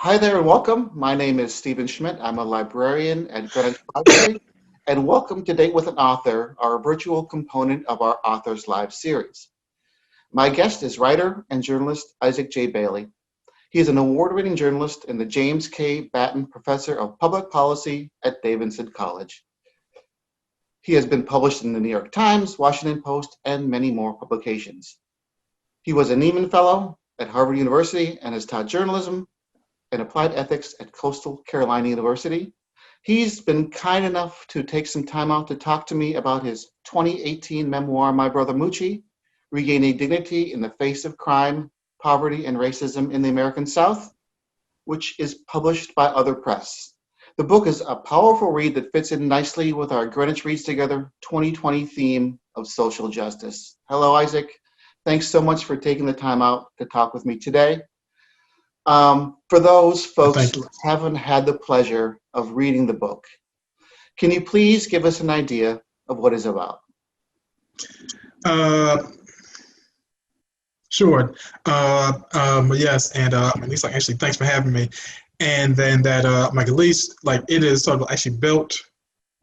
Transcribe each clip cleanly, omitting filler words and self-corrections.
Hi there and welcome. My name is Stephen Schmidt. I'm a librarian at Greenwich Library, and welcome to Date with an Author, our virtual component of our Authors Live series. My guest is writer and journalist Issac J. Bailey. He is an award-winning journalist and the James K. Batten Professor of Public Policy at Davidson College. He has been published in the New York Times, Washington Post, and many more publications. He was a Nieman Fellow at Harvard University and has taught journalism and applied ethics at Coastal Carolina University. He's been kind enough to take some time out to talk to me about his 2018 memoir, My Brother Moochie, Regaining Dignity in the Face of Crime, Poverty, and Racism in the American South, which is published by Other Press. The book is a powerful read that fits in nicely with our Greenwich Reads Together 2020 theme of social justice. Hello, Issac. Thanks so much for taking the time out to talk with me today. For those folks who haven't had the pleasure of reading the book, can you please give us an idea of what it's about? Sure. Yes, and at least actually thanks for having me. And then that at least it is sort of actually built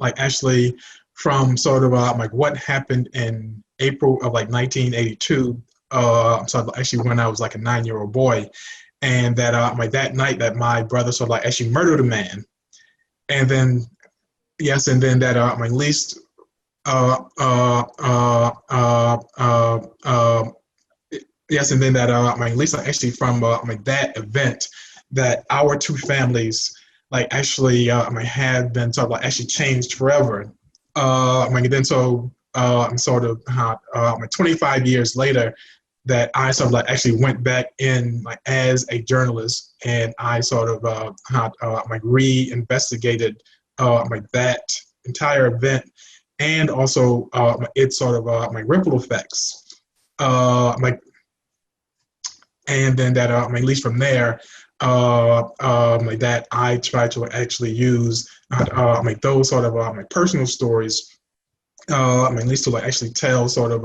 actually from sort of what happened in April of 1982. Sort of actually when I was a 9-year-old boy. And that that night that my brother sort of actually murdered a man, and then yes, and then that at least yes, and then that at least actually from that event that our two families actually had been sort of actually changed forever. Then so sort of 25 years later, that I sort of actually went back in as a journalist, and I sort of re-investigated that entire event, and also its sort of ripple effects, and then that at least from there, that I try to actually use those sort of personal stories, at least to actually tell sort of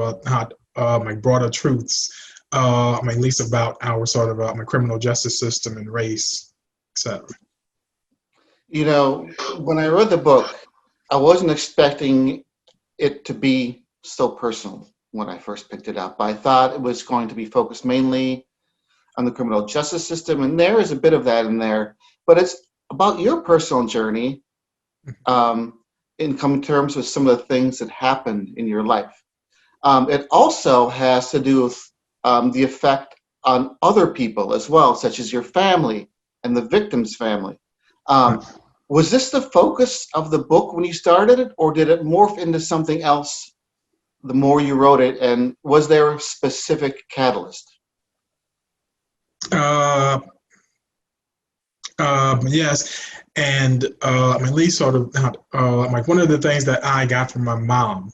broader truths, at least about our sort of criminal justice system and race, etc. You know, when I read the book, I wasn't expecting it to be so personal when I first picked it up. I thought it was going to be focused mainly on the criminal justice system, and there is a bit of that in there, but it's about your personal journey in terms with some of the things that happened in your life. It also has to do with the effect on other people as well, such as your family and the victim's family. Was this the focus of the book when you started it, or did it morph into something else the more you wrote it, and was there a specific catalyst? Yes, and at least sort of one of the things that I got from my mom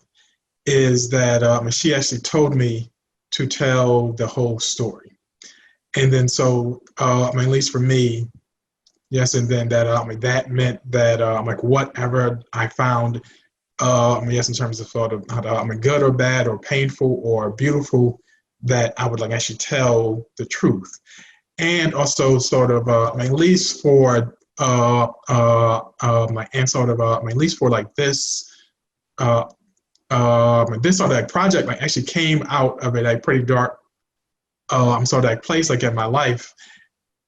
is that she actually told me to tell the whole story, and then so at least for me, yes, and then that that meant that whatever I found, yes, in terms of sort of good or bad or painful or beautiful, that I would actually tell the truth, and also sort of at least for and sort of at least for this. This sort of project actually came out of a pretty dark sort of place in my life.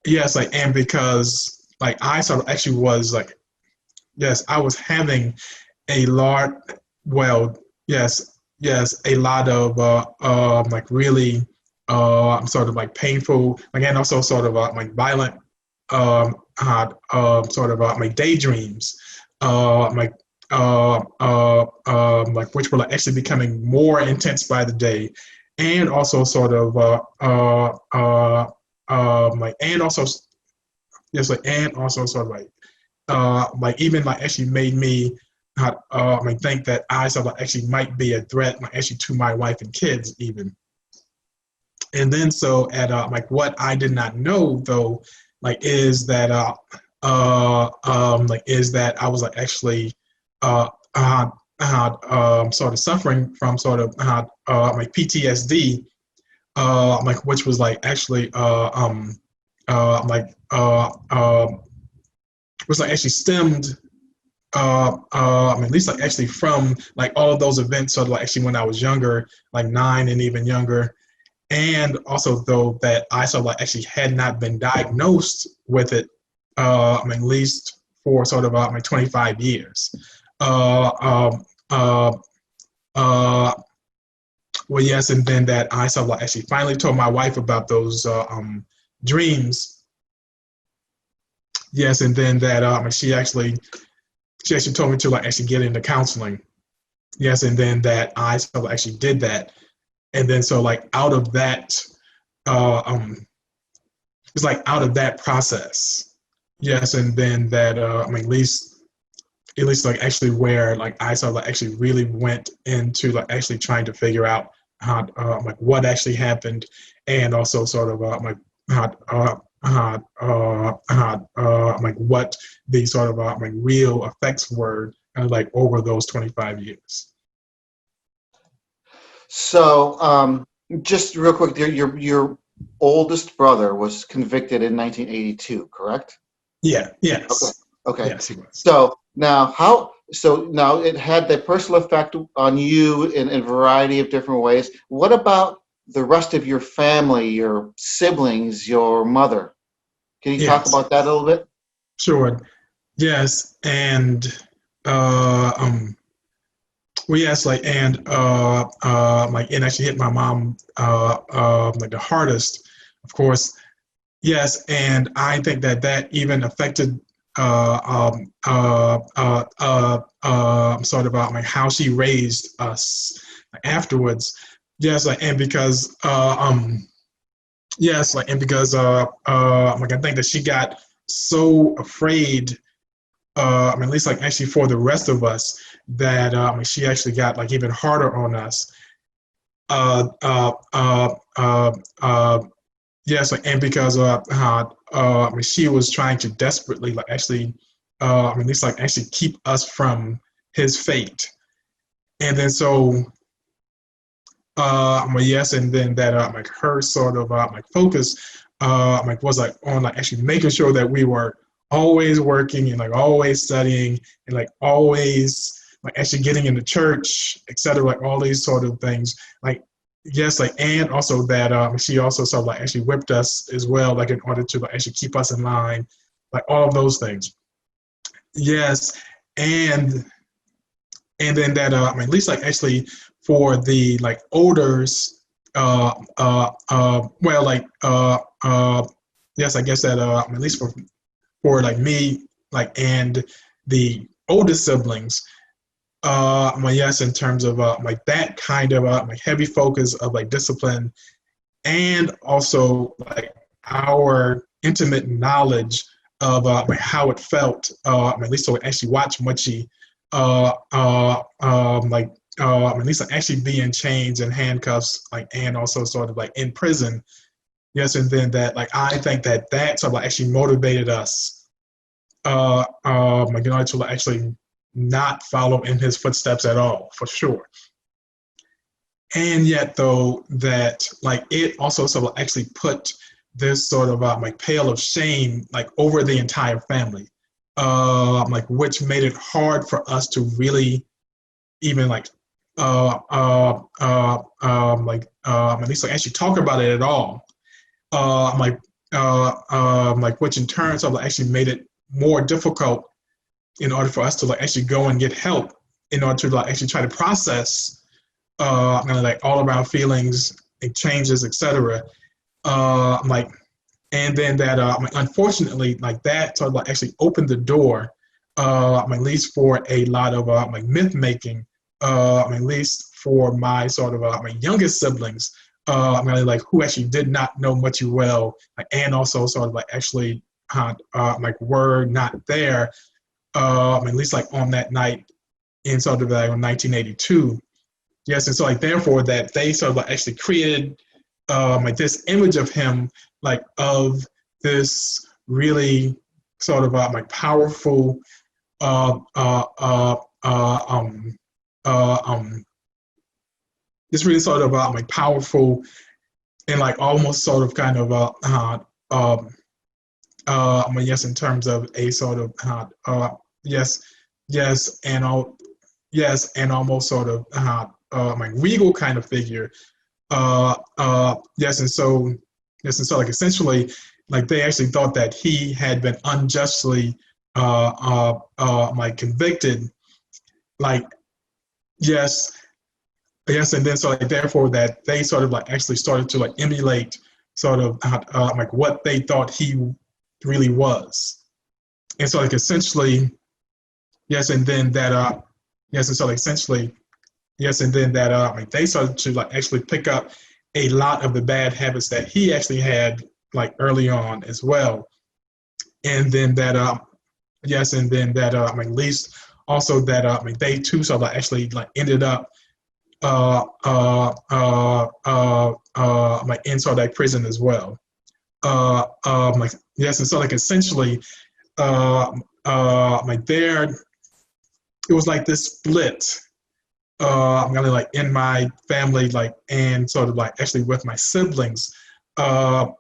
Yes, and because I sort of actually was yes, I was having a lot, well, yes, a lot of really sort of painful, and also sort of violent sort of daydreams, which were actually becoming more intense by the day, and also sort of and also yes, and also sort of even actually made me think that I sort of actually might be a threat actually to my wife and kids even. And then so at what I did not know though is that is that I was actually sort of suffering from sort of PTSD, which was actually was like actually stemmed at least like actually from like all of those events. So like actually when I was younger, like 9 and even younger, and also though that I sort of like actually had not been diagnosed with it, at least for sort of like 25 years. Uh, um, uh, uh, well, yes, and then that I sort of like actually finally told my wife about those dreams. Yes, and then that she actually told me to like actually get into counseling. Yes, and then that I sort of actually did that, and then so like out of that, uh, um, it's like out of that process. Yes, and then that at least like actually where like I sort of like actually really went into like actually trying to figure out how like what actually happened, and also sort of how like what the sort of like real effects were like over those 25 years. So, just real quick, your oldest brother was convicted in 1982, correct? Yeah. Okay. Yes. Okay. Yes, he was. So now, so now it had the personal effect on you in a variety of different ways. What about the rest of your family, your siblings, your mother? Can you talk Yes. about that a little bit? Sure. Yes, and uh, um, well, yes, like like it actually hit my mom like the hardest, of course. Yes, and I think that that even affected sort of like how she raised us afterwards. Yes, like and because yes, like and because like I think that she got so afraid at least like actually for the rest of us, that she actually got like even harder on us. Uh, uh, uh, uh, uh, yes, like, and because she was trying to desperately like actually, at least like actually keep us from his fate. And then so, yes, and then that like her sort of like focus like was like on like actually making sure that we were always working and like always studying and like always like actually getting into church, etc. Like all these sort of things. Like yes, like and also that she also sort of like actually whipped us as well, like in order to like actually keep us in line, like all of those things. Yes, and then that at least like actually for the like odors well like yes, I guess that at least for like me like and the oldest siblings, well, yes, in terms of like that kind of like heavy focus of like discipline, and also like our intimate knowledge of like how it felt, at least to actually watch Moochie, like at least like actually be in chains and handcuffs, like and also sort of like in prison. Yes, and then that like I think that that sort of like actually motivated us, like in order to like actually not follow in his footsteps at all, for sure. And yet though that like it also sort of actually put this sort of like pale of shame like over the entire family, like which made it hard for us to really even like at least like actually talk about it at all, like which in turn sort of actually made it more difficult in order for us to like actually go and get help in order to like actually try to process like all of our feelings and changes, etc. Like, and then that unfortunately, like that sort of like actually opened the door, at least for a lot of like myth making, at least for my sort of my youngest siblings, like who actually did not know much well, like, and also sort of like actually like were not there, at least like on that night in sort of like 1982. Yes, and so like therefore that they sort of like actually created like this image of him, like of this really sort of like powerful, uh, uh, uh, uh, um, um, this really sort of like powerful and like almost sort of kind of yes, in terms of a sort of yes, yes, and all, yes, and almost sort of like regal kind of figure. Yes, and so yes, and so like essentially, like they actually thought that he had been unjustly like convicted, like yes, yes, and then so like therefore that they sort of like actually started to like emulate sort of like what they thought he really was, and so like essentially yes, and then that yes, and so like essentially yes, and then that like they started to like actually pick up a lot of the bad habits that he actually had like early on as well, and then that yes, and then that like at least also that like they too sort of like actually like ended up like inside that prison as well. Like yes, and so like essentially, like there, it was like this split. I'm really like in my family, like and sort of like actually with my siblings. Like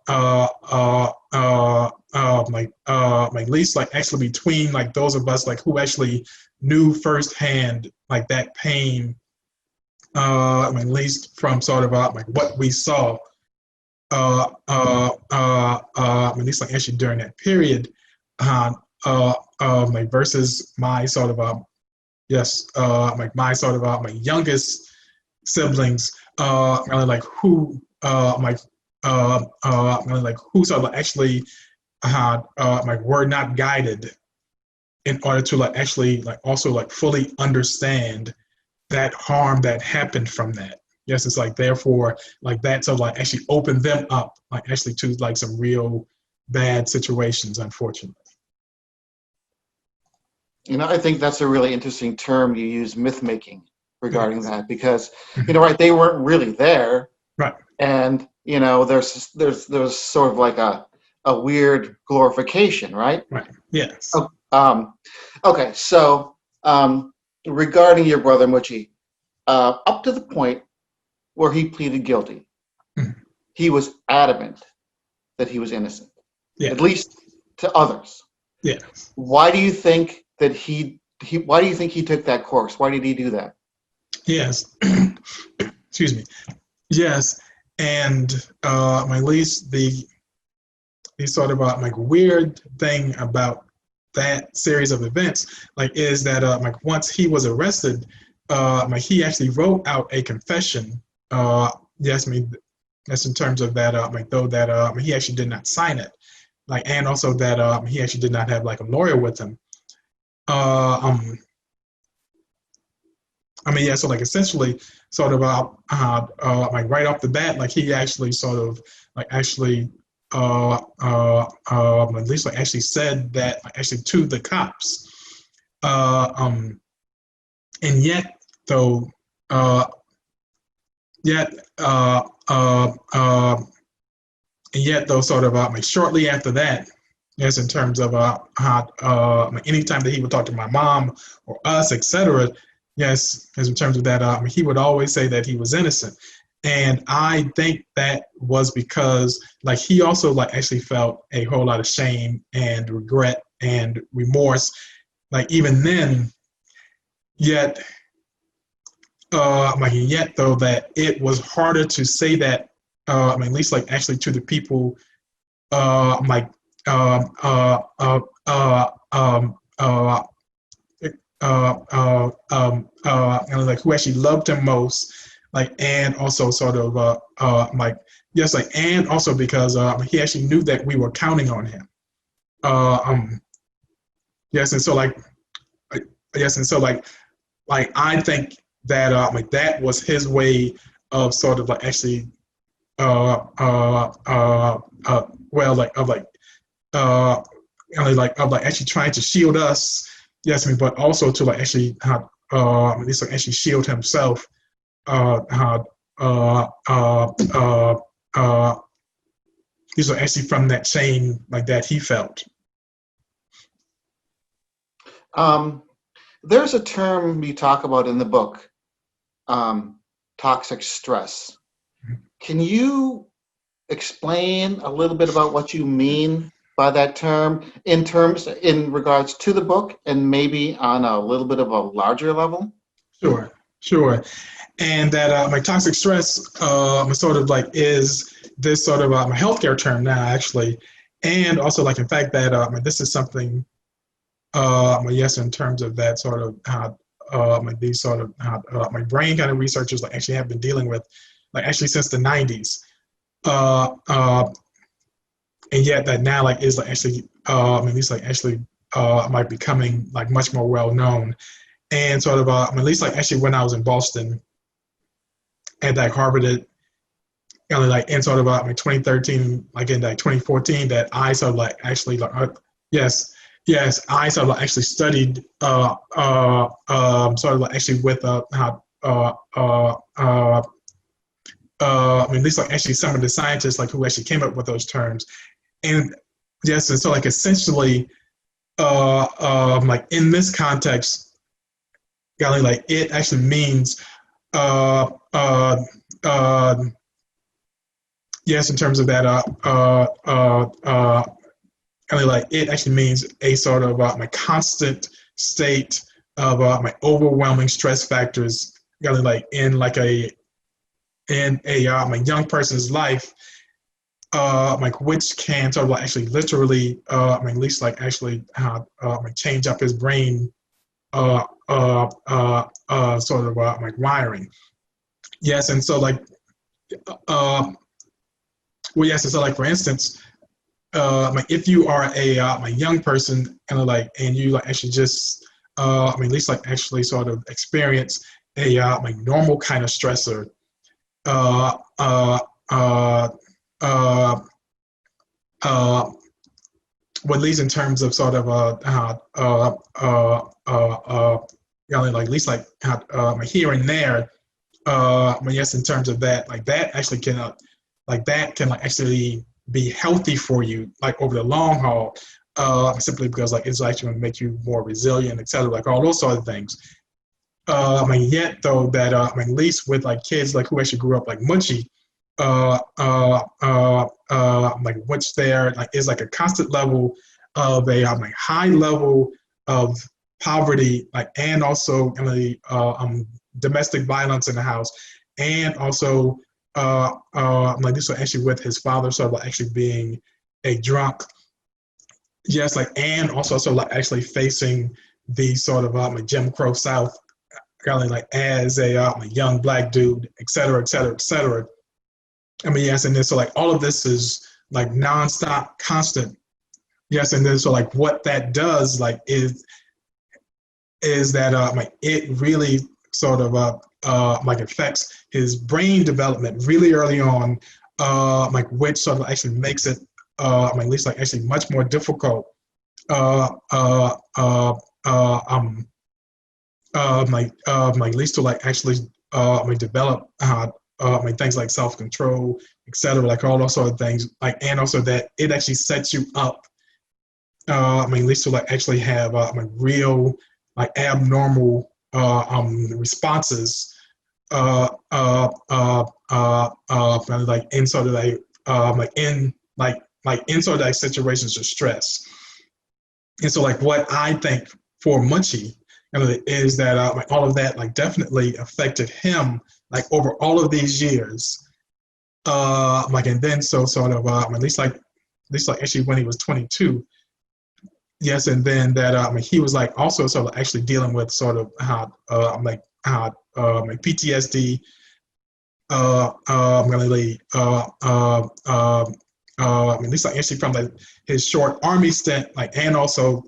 at least like actually between like those of us like who actually knew firsthand like that pain at least from sort of like what we saw, at least like actually during that period, like versus my sort of yes, like my sort of my youngest siblings, really like who really like who sort of like actually like were not guided in order to like actually like also like fully understand that harm that happened from that. Yes, it's like therefore like that to like actually open them up like actually to like some real bad situations, unfortunately. I think that's a really interesting term you use, myth making, regarding Yes. that, because, Mhm. right, they weren't really there, Right. and there's sort of like a weird glorification, right? Right. Yes. Oh, okay, so regarding your brother Moochie, up to the point where he pleaded guilty, Mhm. he was adamant that he was innocent, at Yes. least to others. Yes. Why do you think that he why do you think he took that course? Why did he do that? Yes. Excuse me. Yes. And my least the sort of like weird thing about that series of events like is that like once he was arrested, like he actually wrote out a confession. Yes, I mean that's in terms of that like though that he actually did not sign it, like and also that he actually did not have like a lawyer with him. Uh, um, I mean, yeah, so like essentially, sort of like right off the bat, like he actually sort of like actually at least like actually said that like, actually to the cops. Uh, um, and yet though, uh, yet and yet though sort of like shortly after that, yes, in terms of how like anytime that he would talk to my mom or us, etc. Yes, as in terms of that, he would always say that he was innocent, and I think that was because like he also like actually felt a whole lot of shame and regret and remorse, like even then. Yet, like yet though that it was harder to say that, I mean, at least like actually to the people like um, uh, uh, uh, um, uh, and like who actually loved him most, like and also sort of like yes, like and also because he actually knew that we were counting on him. Uh, um, yes, and so yes, and so like I think that like that was his way of sort of like actually uh uh uh well like of like uh, of like actually trying to shield us, yes, I mean, but also to like actually at least like actually shield himself, uh, uh, uh, uh, uh, these are actually from that shame like that he felt. Um, there's a term you talk about in the book, um, toxic stress. Can you explain a little bit about what you mean by that term in regards to the book and maybe on a little bit of a larger level? Sure, sure. And that my toxic stress sort of like is this sort of my healthcare term now, actually. And also, like, in fact, that this is something, yes, in terms of that sort of how like these sort of how my brain kind of researchers like actually have been dealing with, like, actually since the 90s. Uh, uh, and yet that now like is like actually at least like actually like becoming like much more well known. And sort of at least like actually when I was in Boston at like Harvard, it kind of like in sort of like 2013, like in like 2014, that I sort of like actually like yes, yes, I sort of like actually studied sort of like actually with how I mean, at least like actually some of the scientists like who actually came up with those terms. And yes, and so like essentially like in this context, golly, like it actually means uh, uh, uh, yes, in terms of that golly, like it actually means a sort of my constant state of my overwhelming stress factors, golly, like in a my young person's life, like which can sort of like actually literally, I mean, at least like actually like change up his brain, sort of like wiring. Yes, and so like, uh, well, yes, and so like for instance, like if you are a young person and like and you like actually just, I mean, at least like actually sort of experience a like normal kind of stressor, uh, uh, uh, uh, uh, well, at least in terms of sort of you know, like at least like here and there, but yes, in terms of that, like that actually can like that can like actually be healthy for you like over the long haul, simply because like it's actually going to make you more resilient, etc. Like all those sort of things. I mean, yet though that I mean, at least with like kids like who actually grew up like Moochie, like what's there like is like a constant level of a like high level of poverty, like and also domestic violence in the house, and also like this was actually with his father sort of like actually being a drunk. Yes, like and also so like actually facing the sort of like Jim Crow South, kind of like as a young black dude, et cetera, et cetera, et cetera. I mean, yes, and then so like all of this is like nonstop, constant. Yes, and then so like what that does like is that like it really sort of like affects his brain development really early on, like which sort of actually makes it like, at least like actually much more difficult uh, uh, uh, uh, um, like at least to like actually like develop like things like self-control, etc. Like all those sort of things. Like and also that it actually sets you up. I mean, at least to like actually have like real like abnormal responses. Like in sort of like in sort of like situations of stress. And so like what I think for Munchie is that like all of that like definitely affected him like over all of these years. Like and then so sort of at least like actually when he was 22. Yes, and then that he was like also sort of actually dealing with sort of how like PTSD, really at least like actually from like his short army stint, like and also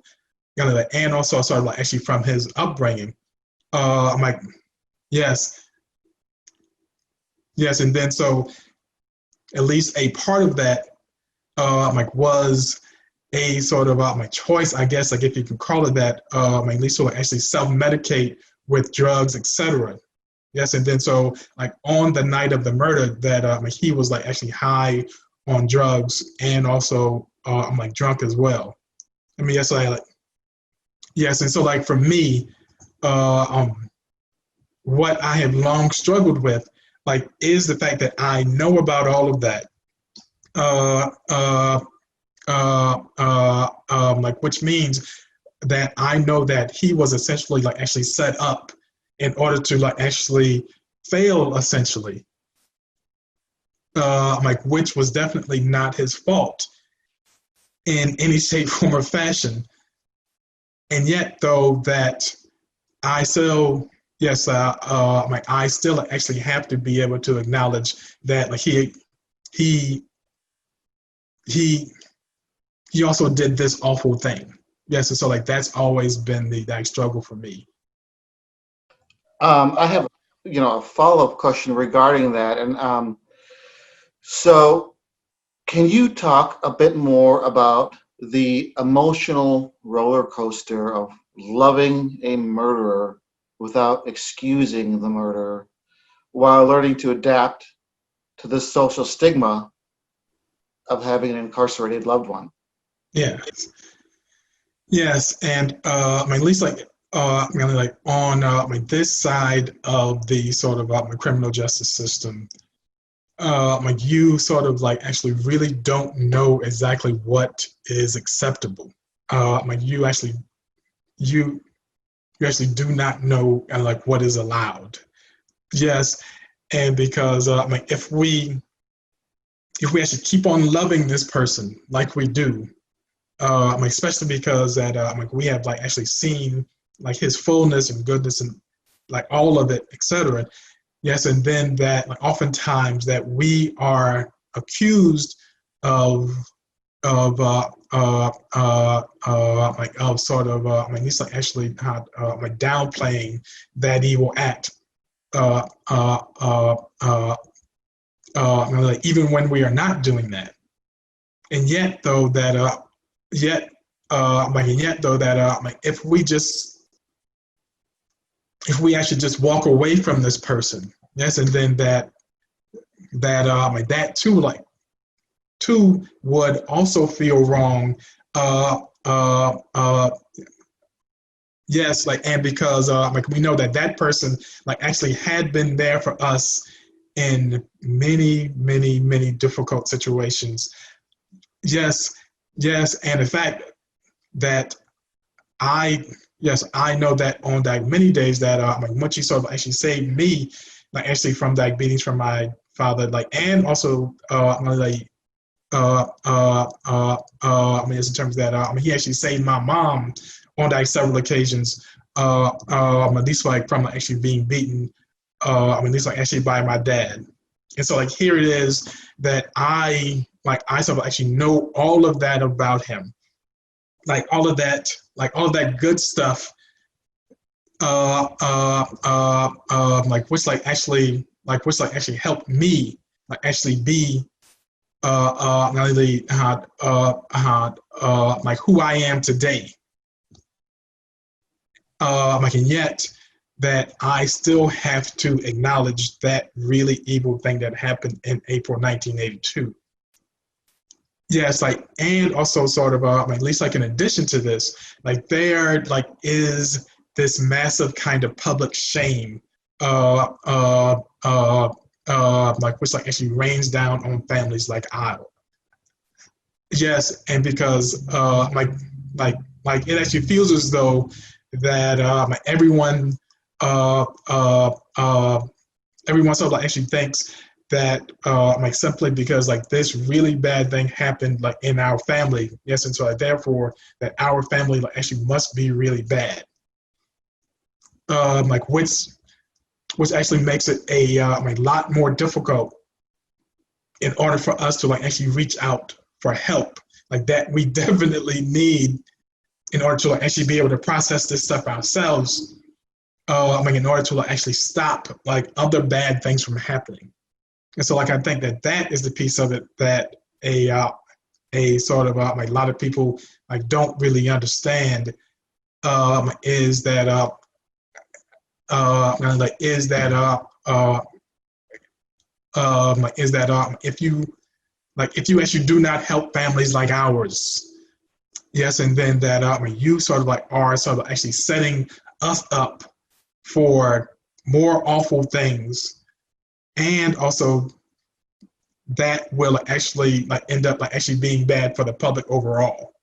and also sort of like actually from his upbringing. I'm like, yes, yes, and then so at least a part of that, like was a sort of my choice, I guess, like if you can call it that, at least sort of actually self-medicate with drugs, etc. Yes, and then so like on the night of the murder, that he was like actually high on drugs and also I'm like drunk as well. I mean, yes, like yes, and so like for me, uh, um, what I have long struggled with, like, is the fact that I know about all of that. Uh, uh, like, which means that I know that he was essentially like actually set up in order to like actually fail essentially, like, which was definitely not his fault in any shape, form, or fashion. And yet, though, that I still, yes, like I still actually have to be able to acknowledge that like he he he also did this awful thing. Yes, and so like that's always been the that struggle for me. I have, a follow-up question regarding that. And so can you talk a bit more about the emotional roller coaster of loving a murderer without excusing the murderer while learning to adapt to the social stigma of having an incarcerated loved one? Yes, yes, and I mean, at least like I mean, like on like this side of the sort of my criminal justice system, like you sort of like actually really don't know exactly what is acceptable. Like you you actually do not know like what is allowed. Yes, and because like if we actually keep on loving this person like we do, like especially because that like we have like actually seen like his fullness and goodness and like all of it, etc. Yes, and then that like oftentimes that we are accused of like of sort of like he's like actually like downplaying that evil act uh, uh, uh, uh, like even when we are not doing that, and yet though that yet like and yet though that like if we actually just walk away from this person, yes, and then that like that too would also feel wrong. Uh, uh, uh, yes, like and because like we know that that person like actually had been there for us in many, many, many difficult situations. Yes, yes, and the fact that I yes I know that on like many days that like Moochie sort of actually saved me like actually from like beatings from my father like and also like I mean, in terms of that, I mean, he actually saved my mom on like several occasions. At least like from actually being beaten. I mean, at least like actually by my dad. And so like here it is that I sort of actually know all of that about him, like all of that good stuff. Which like actually helped me like actually be not only like who I am today, like and yet that I still have to acknowledge that really evil thing that happened in April 1982. Yes, like and also sort of like at least like in addition to this, like there like is this massive kind of public shame uh uh uh like which like actually rains down on families like ours. Yes, and because like it actually feels as though that everyone uh, uh, uh, everyone sort of like actually thinks that like simply because like this really bad thing happened like in our family, yes, and so like, therefore that our family like actually must be really bad, like which actually makes it a lot more difficult in order for us to like actually reach out for help like that we definitely need in order to like actually be able to process this stuff ourselves. In order to like actually stop like other bad things from happening. And so like I think that that is the piece of it that a sort of like a lot of people like don't really understand is that like is that if you actually do not help families like ours. Yes, and then that you sort of like are sort of actually setting us up for more awful things, and also that will actually like end up like actually being bad for the public overall.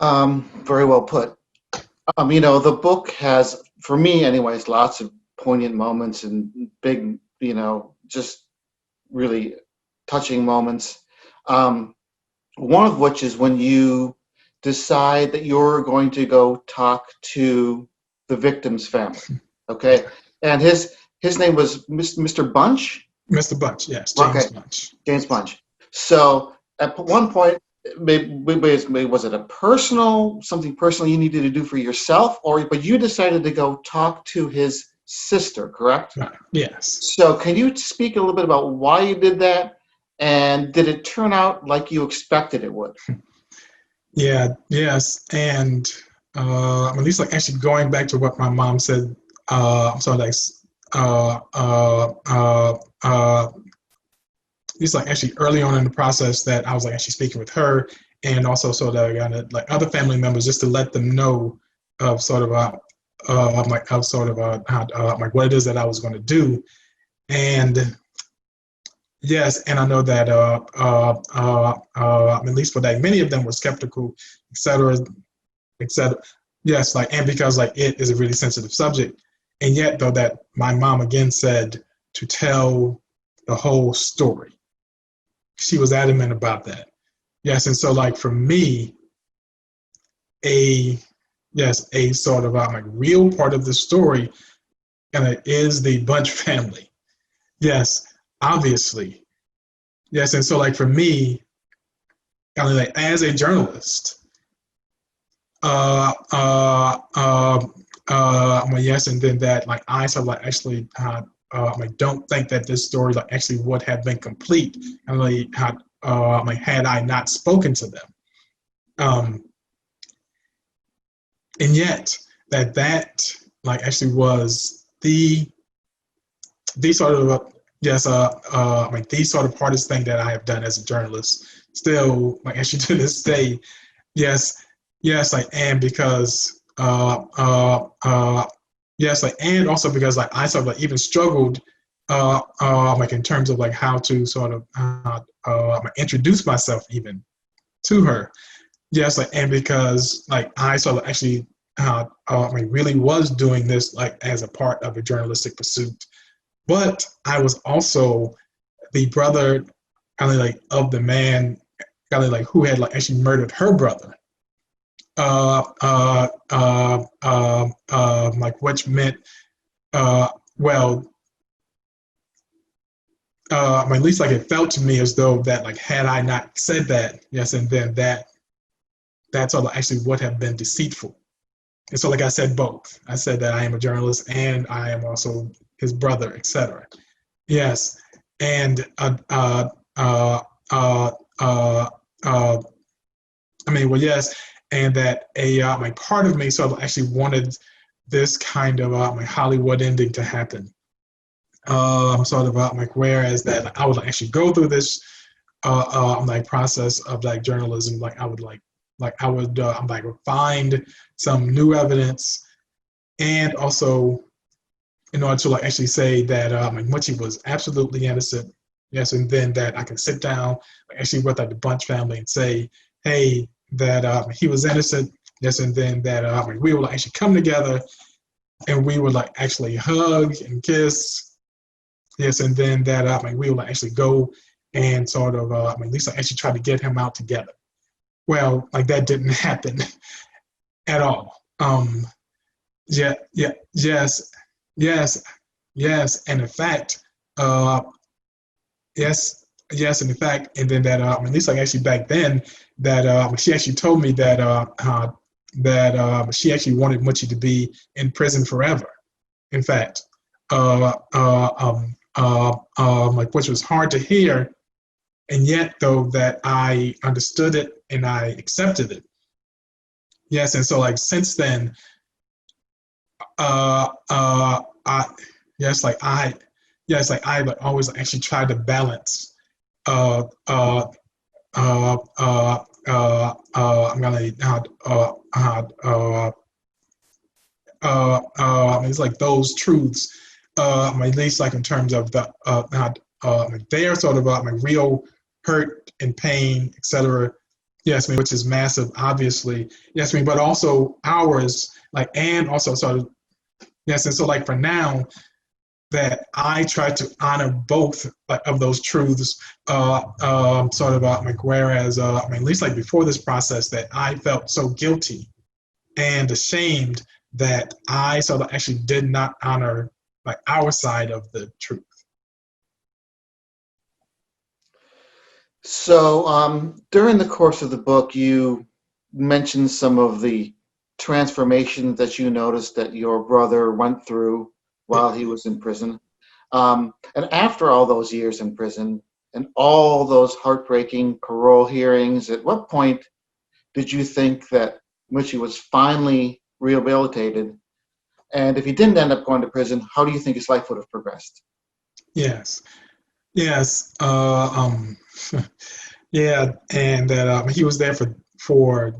Very well put. You know, the book has, for me anyways, lots of poignant moments and big, you know, just really touching moments. One of which is when you decide that you're going to go talk to the victim's family. Okay, and his name was Mr. Bunch. Mr. Bunch, yes, Okay, James Bunch. James Bunch. So at one point, maybe was it a something personal you needed to do for yourself, but you decided to go talk to his sister, correct? Right. Yes. So can you speak a little bit about why you did that, and did it turn out like you expected it would? Yeah. Yes. And at least like actually going back to what my mom said. So like at least like actually early on in the process that I was like actually speaking with her, and also sort of like other family members, just to let them know of sort of like what it is that I was going to do. And yes, and I know that at least for that, many of them were skeptical, et cetera, et cetera. Yes, like, and because like it is a really sensitive subject, and yet though that my mom again said to tell the whole story. She was adamant about that. Yes, and so like for me, a sort of like real part of the story, and it is the Bunch family. Yes, obviously. Yes, and so like for me, kind of like as a journalist, yes, and then that like I sort of like actually like don't think that this story like actually would have been complete, and like had I not spoken to them, and yet that like actually was the sort of like the sort of hardest thing that I have done as a journalist. Still, like actually to this day, yes, like, and because yes, like, and also because like I sort of like even struggled like in terms of like how to sort of introduce myself even to her. Yes, like, and because like I sort of actually really was doing this like as a part of a journalistic pursuit, but I was also the brother kind of like of the man kind of like who had like actually murdered her brother. Like which meant well at least like it felt to me as though that like had I not said that, yes, and then that sort of actually would have been deceitful. And so like I said both. I said that I am a journalist and I am also his brother, etc. Yes, and I mean, well, yes, and that a like part of me sort of actually wanted this kind of like Hollywood ending to happen. Sort of like whereas that like, I would actually go through this like process of like journalism, like I would I would like find some new evidence, and also in order to like actually say that like Moochie was absolutely innocent. Yes, and then that I can sit down actually with like the Bunch family and say, hey, that he was innocent. Yes, and then that like, we will actually come together and we would like actually hug and kiss. Yes, and then that like, we will actually go and sort of at least like, actually try to get him out together. Well, like that didn't happen at all. Yes, yes, and in fact, uh, and in fact, and then that at least like actually back then that she actually told me that she actually wanted Moochie to be in prison forever. In fact, like which was hard to hear, and yet though that I understood it and I accepted it. Yes, and so like since then, I like always actually tried to balance uh, uh, I'm gonna it's like those truths at least like in terms of the their sort of real hurt and pain, etc. Yes, I mean, which is massive, obviously. Yes, I mean, but also ours, like, and also sort of, yes, and so like for now, that I try to honor both like of those truths, sort of like whereas I mean, at least like before this process, that I felt so guilty and ashamed that I sort of actually did not honor like our side of the truth. So during the course of the book, you mentioned some of the transformation that you noticed that your brother went through while he was in prison. And after all those years in prison and all those heartbreaking parole hearings, at what point did you think that Moochie was finally rehabilitated? And if he didn't end up going to prison, how do you think his life would have progressed? Yes, yes, yeah, and that he was there for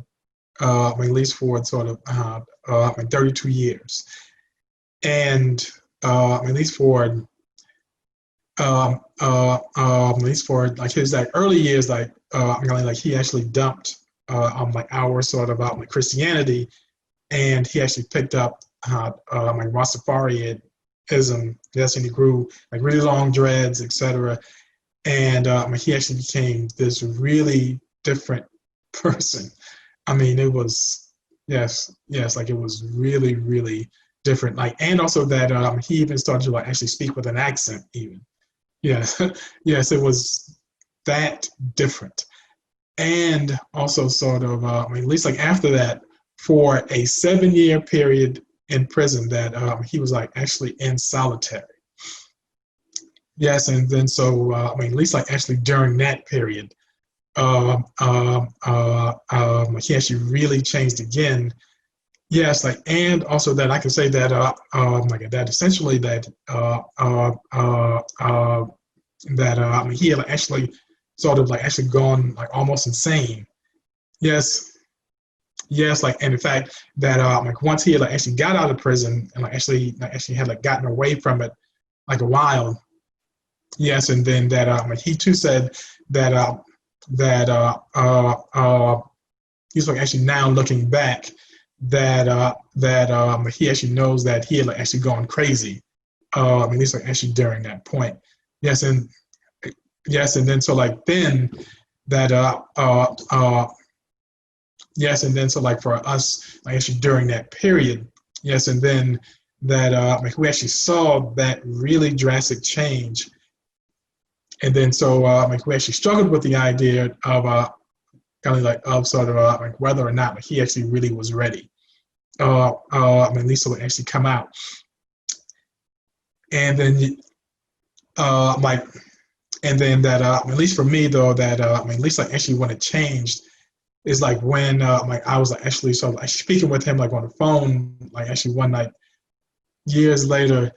at least for sort of 32 years, and at least for at least for like his like early years, like like he actually dumped on like our sort of like Christianity, and he actually picked up like Rastafarianism. Yes, and he grew like really long dreads, etc. And he actually became this really different person. I mean, it was yes, like it was really, really different. Like, and also that he even started to like actually speak with an accent, even. Yes, yes, it was that different. And also sort of, I mean, at least like after that, for a 7-year period in prison, that he was like actually in solitary. Yes, and then so I mean, at least like actually during that period, he actually really changed again. Yes, like, and also that I can say that like that essentially that I mean, he had actually sort of like actually gone like almost insane. Yes, yes, like, and in fact that like once he had like actually got out of prison and like actually had like gotten away from it like a while. Yes, and then that like he too said that that he's like actually now looking back that he actually knows that he had like actually gone crazy. I mean, he's like actually during that point. Yes, and yes, and then so like then that yes, and then so like for us like actually during that period, yes, and then that like we actually saw that really drastic change, and then so like we actually struggled with the idea of kind of like of sort of like whether or not like, he actually really was ready. I mean, at least it would actually come out, and then like and then that at least for me though that I mean, at least like actually when it changed is like when like I was like actually sort of like speaking with him like on the phone like actually one night years later.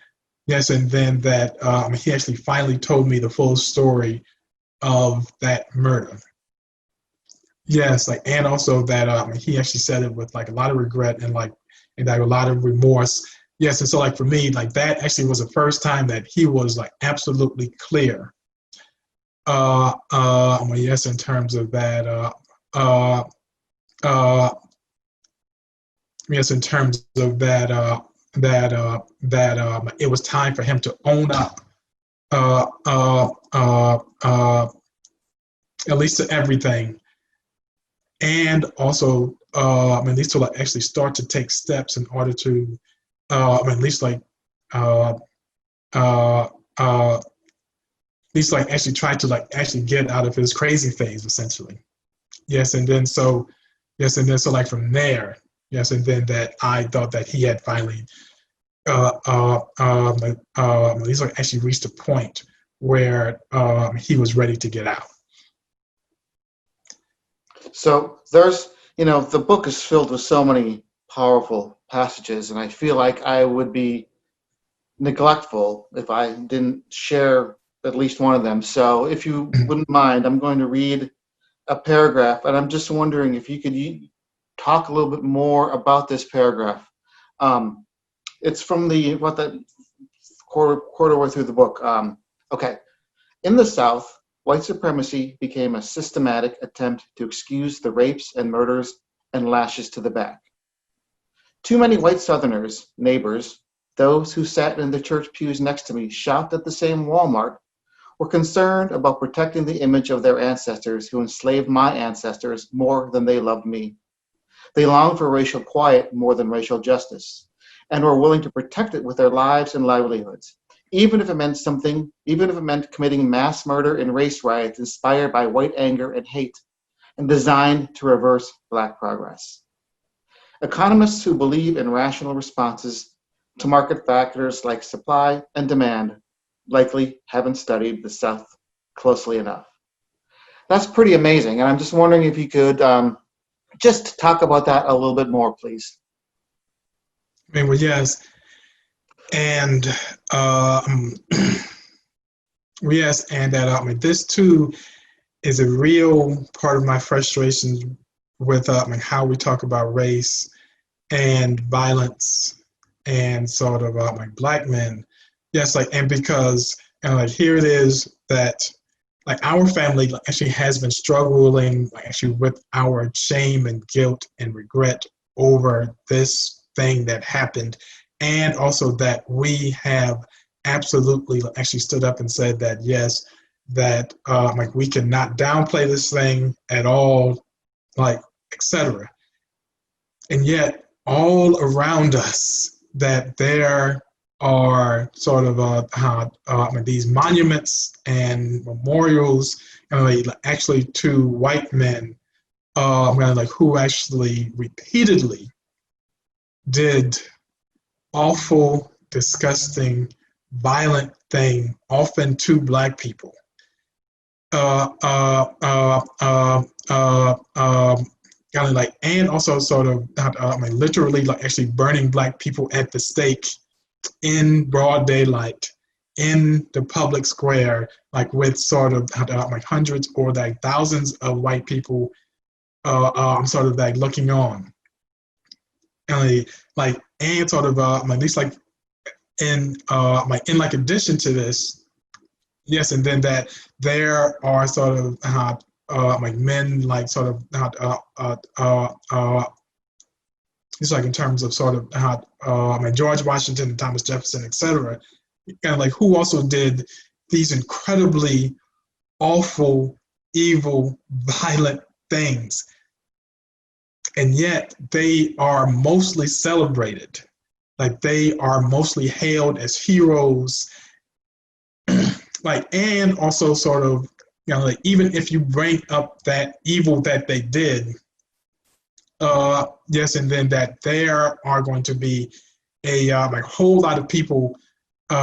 Yes, and then that he actually finally told me the full story of that murder. Yes, like, and also that he actually said it with like a lot of regret and like a lot of remorse. Yes, and so like for me, like that actually was the first time that he was like absolutely clear. Well, yes, in terms of that, uh, uh, yes, in terms of that, it was time for him to own up, uh, uh, uh, uh, at least to everything, and also at least to like actually start to take steps in order to at least like uh, uh, at least like actually try to like actually get out of his crazy phase essentially. Yes, and then so yes, and then so like from there, yes, and then that I thought that he had finally at least like actually reached a point where he was ready to get out. So there's, the book is filled with so many powerful passages, and I feel like I would be neglectful if I didn't share at least one of them. So if you wouldn't mind, I'm going to read a paragraph, and I'm just wondering if you could talk a little bit more about this paragraph. It's from the quarter way through the book. Okay. In the South, white supremacy became a systematic attempt to excuse the rapes and murders and lashes to the back. Too many white Southerners, neighbors, those who sat in the church pews next to me, shopped at the same Walmart, were concerned about protecting the image of their ancestors who enslaved my ancestors more than they loved me. They longed for racial quiet more than racial justice, and were willing to protect it with their lives and livelihoods, even if it meant committing mass murder and race riots inspired by white anger and hate, and designed to reverse Black progress. Economists who believe in rational responses to market factors like supply and demand likely haven't studied the South closely enough. That's pretty amazing, and I'm just wondering if you could just talk about that a little bit more, please. I mean, well, yes, and yes, and that I mean, this too is a real part of my frustrations with how we talk about race and violence and sort of like Black men. Yes, like, and because, and like, here it is that like our family actually has been struggling actually with our shame and guilt and regret over this thing that happened, and also that we have absolutely actually stood up and said that yes, that like we cannot downplay this thing at all, like, etc. And yet all around us that there are sort of these monuments and memorials, actually to white men, like who actually repeatedly did awful, disgusting, violent thing, often to Black people. Kind of like, and also sort of literally like actually burning Black people at the stake in broad daylight in the public square, like with sort of like hundreds or like thousands of white people sort of like looking on. And like, and sort of at least like in like addition to this, yes, and then that there are sort of like men like sort of it's like in terms of sort of George Washington and Thomas Jefferson, etc. And like who also did these incredibly awful, evil, violent things, and yet they are mostly celebrated. Like they are mostly hailed as heroes. Like, and also sort of, like even if you bring up that evil that they did, yes, and then that there are going to be a like whole lot of people who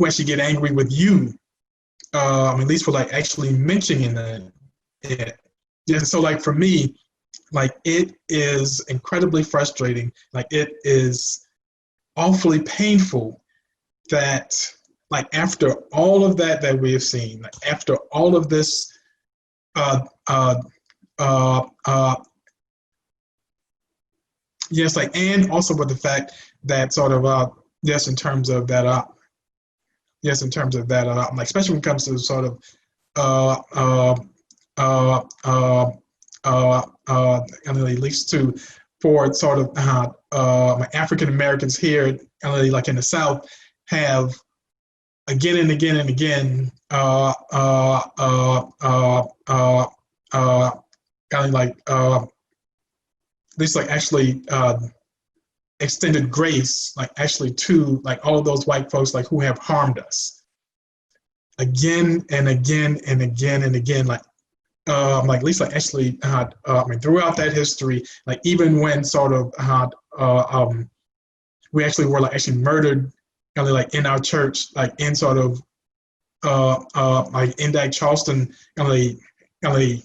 actually get angry with you, at least for like actually mentioning it. Yes, so like for me, like it is incredibly frustrating. Like it is awfully painful that like after all of that we have seen, like after all of this yes, like, and also with the fact that sort of yes, in terms of that like especially when it comes to sort of at least to for sort of African Americans here, like in the South, have again and again and again kind of like at least like actually extended grace, like actually to like all of those white folks like who have harmed us again and again and again and again, like at least like actually throughout that history, like even when sort of we actually were like actually murdered kind of like in our church, like in sort of like in that Charleston kind of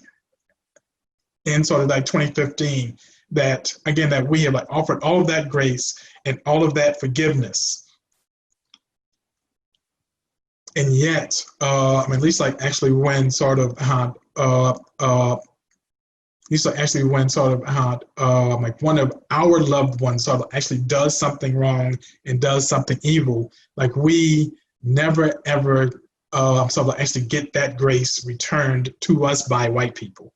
in sort of like 2015, that again that we have like offered all of that grace and all of that forgiveness, and yet at least like actually when sort of these are actually when sort of like one of our loved ones sort of actually does something wrong and does something evil. Like we never ever sort of actually get that grace returned to us by white people.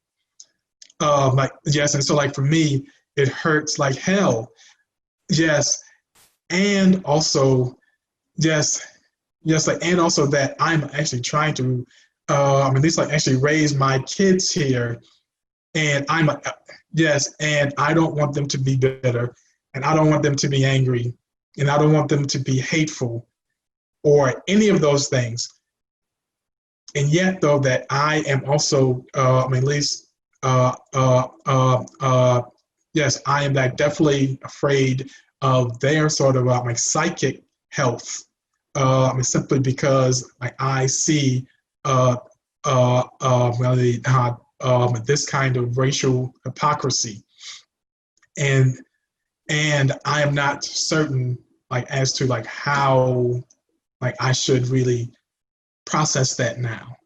Like yes, and so like for me, it hurts like hell. Yes, and also yes, yes, like and also that I'm actually trying to at least like actually raise my kids here, and yes, and I don't want them to be bitter, and I don't want them to be angry, and I don't want them to be hateful or any of those things. And yet, though, that I am also, at least, yes, I am like definitely afraid of their sort of like psychic health, simply because like I see really this kind of racial hypocrisy, and I am not certain like as to like how like I should really process that now.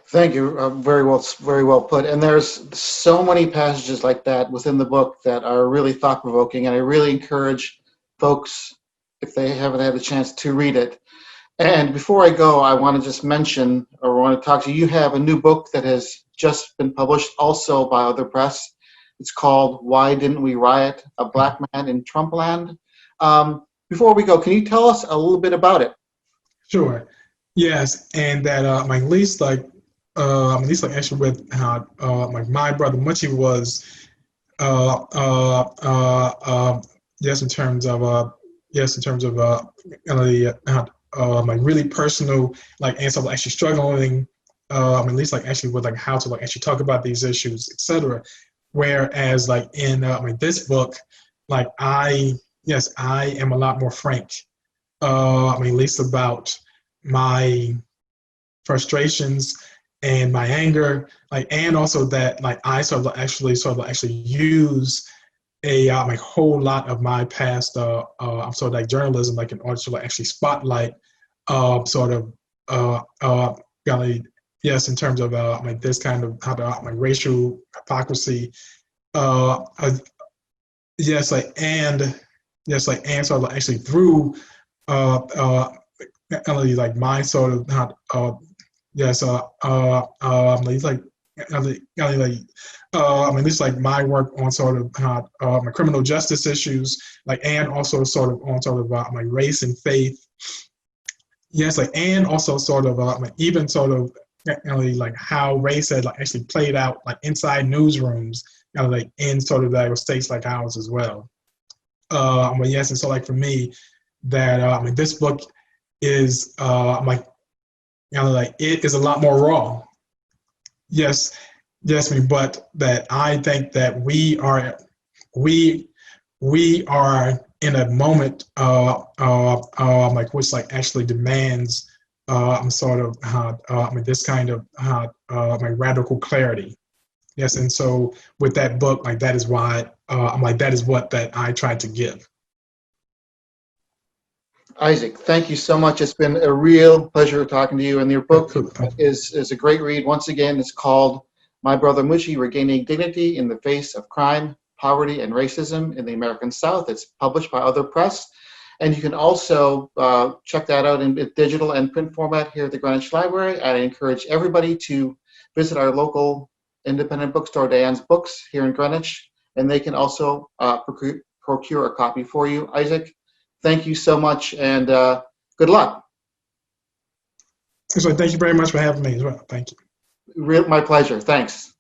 Thank you. Very well put. And there's so many passages like that within the book that are really thought provoking, and I really encourage folks, if they haven't had a chance, to read it. And before I go, I want to just mention, or want to talk to you. You have a new book that has just been published, also by Other Press. It's called "Why Didn't We Riot? A Black Man in Trumpland." Before we go, can you tell us a little bit about it? Sure. Yes, and that at least like actually with how like my brother Moochie was yes in terms of like really personal like and so actually struggling at least like actually with like how to like actually talk about these issues, etc. Whereas like in like this book, like I am a lot more frank. At least about my frustrations and my anger, like, and also that, like, I sort of actually use a like whole lot of my past, sort of like journalism, like in order to like actually spotlight, sort of, really, yes, in terms of like this kind of how to like racial hypocrisy, uh, uh, yes, like, and yes, like, and sort of like actually through, uh, uh, like my sort of yes it's like I mean it's like my work on sort of my criminal justice issues, like, and also sort of on sort of my race and faith, yes, like, and also sort of like even sort of like how race had like actually played out like inside newsrooms, like in sort of like states like ours as well. But yes, and so like for me that I mean this book is like like it is a lot more raw. Yes, yes, I mean, but that I think that we we are in a moment like which like actually demands sort of I mean this kind of like radical clarity. Yes, and so with that book, like that is why I'm like that is what that I tried to give. Isaac, thank you so much. It's been a real pleasure talking to you. And your book is a great read. Once again, it's called My Brother Moochie, Regaining Dignity in the Face of Crime, Poverty, and Racism in the American South. It's published by Other Press. And you can also check that out in digital and print format here at the Greenwich Library. I encourage everybody to visit our local independent bookstore, Diane's Books, here in Greenwich. And they can also procure a copy for you. Isaac, thank you so much, and good luck. So thank you very much for having me as well. Thank you. My pleasure. Thanks.